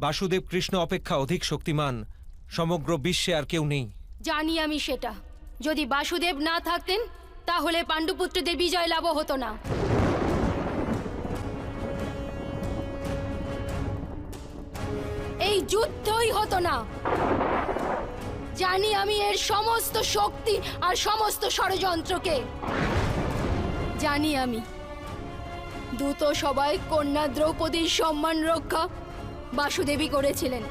বাসুদেব কৃষ্ণ অপেক্ষা অধিক শক্তিমান সমগ্র বিশ্বে আর কেউ নেই। জানি আমি সেটা। যদি বাসুদেব না থাকতেন তাহলে পাণ্ডুপুত্রদের বিজয় লাভ হতো না। এই যুদ্ধই হতো না। জানি আমি এর সমস্ত শক্তি আর সমস্ত ষড়যন্ত্রকে। জানি আমি দূত সবাই কন্যা দ্রৌপদীর সম্মান রক্ষা বাসুদেবী করেছিলেন,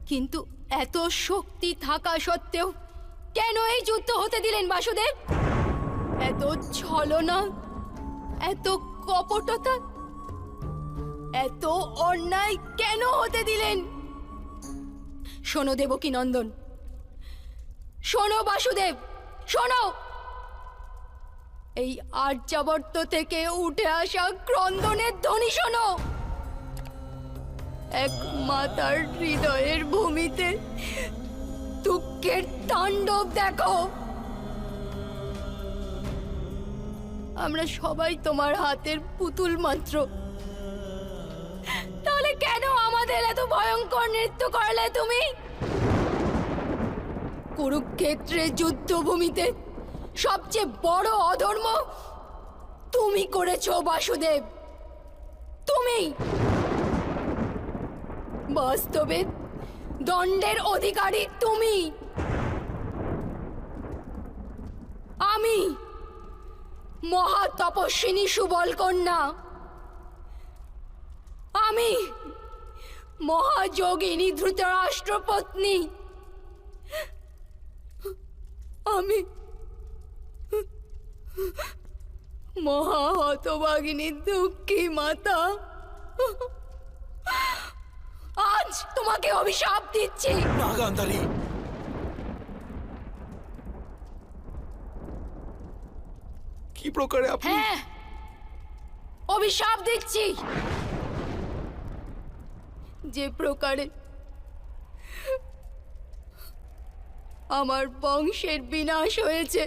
কিন্তু এত শক্তি থাকা সত্ত্বেও কেন এই যুদ্ধ হতে দিলেন বাসুদেব? এত ছলনা, এত কপটতা, এত অন্যায় কেন হতে দিলেন? শোনো দেবকী নন্দন, শোনো বাসুদেব, শোনো। এই আর্যাবর্ত থেকে উঠে আসা ক্রন্দনের ধ্বনি শোনো। এক মাতার হৃদয়ের ভূমিতে দুঃখের তাণ্ডব দেখো। আমরা সবাই তোমার হাতের পুতুল মাত্র, তাহলে কেন আমাদের এত ভয়ঙ্কর নৃত্য করলে তুমি? কুরুক্ষেত্রের যুদ্ধভূমিতে সবচেয়ে বড় অধর্ম তুমি করেছো বাসুদেব, তুমি। বাস্তবে দণ্ডের অধিকারী তুমি। আমি মহা তপস্বিনী সুবল কন্যা, আমি মহাযোগিনী ধৃতরাষ্ট্র পত্নী, আমি মহা হতভাগিনী দুঃখী মাতা। আজ তোমাকে অভিশাপ দিচ্ছি। না গান্ধারী, কি প্রকারে আপনি? হ্যাঁ, অভিশাপ দিচ্ছি। যে প্রকারে আমার বংশের বিনাশ হয়েছে,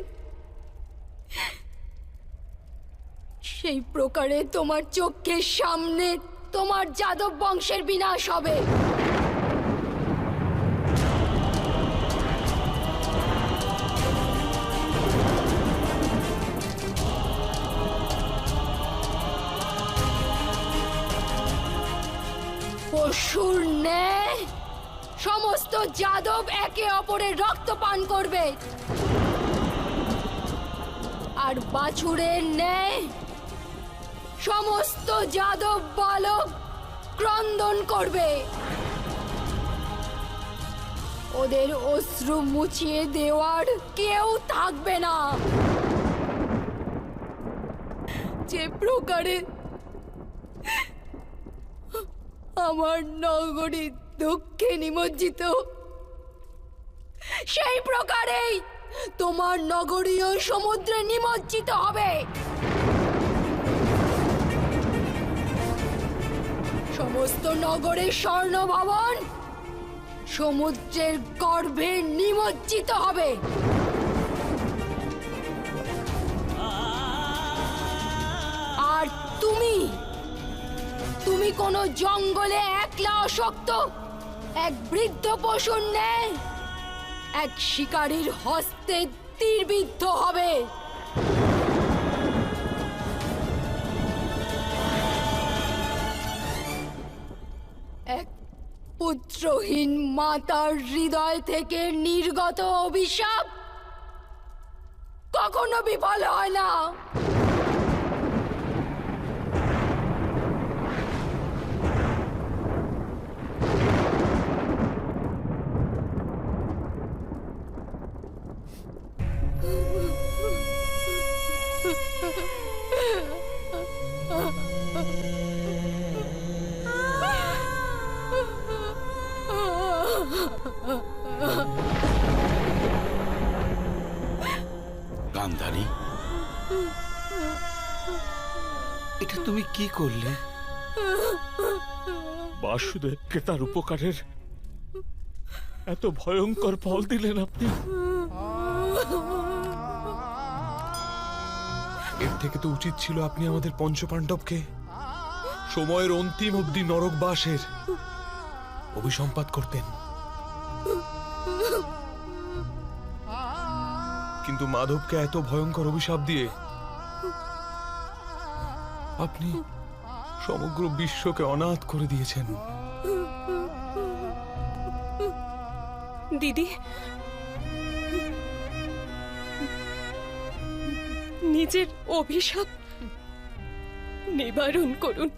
সেই প্রকারে তোমার চোখের সামনে তোমার যাদব বংশের বিনাশ হবে। পশুর ন্যায় সমস্ত যাদব একে অপরের রক্ত পান করবে, আর বাছুরের ন্যায় সমস্ত যাদব বালক ক্রন্দন করবে। ওদের অশ্রু মুছিয়ে দেওয়ার কেউ থাকবে না। যে প্রকারে আমার নগরী দুঃখে নিমজ্জিত, সেই প্রকারেই তোমার নগরীও সমুদ্রে নিমজ্জিত হবে। সমস্ত নগরের স্বর্ণ ভবন সমুদ্রের গর্ভে নিমজ্জিত হবে। আর তুমি কোনো জঙ্গলে একলা অশক্ত এক বৃদ্ধ পশুর ন্যায় এক শিকারীর হস্তে তীরবিদ্ধ হবে। এক পুত্রহীন মাতার হৃদয় থেকে নির্গত অভিশাপ কখনো বিফল হয় না। গান্ধারী, এটা তুমি কি করলে? বাসুদেবকে তার উপকারের এত ভয়ঙ্কর ফল দিলেন আপনি। এর থেকে তো উচিত ছিল আপনি আমাদের পঞ্চপাণ্ডবকে সময়ের অন্তিম অবধি নরকবাসের অভিসম্পাত করতেন। কিন্তু মাধবকে এত ভয়ঙ্কর অভিশাপ দিয়ে আপনি সমগ্র বিশ্বকে অনাথ করে দিয়েছেন। দিদি, নিজের অভিশাপ নিবারণ করুন।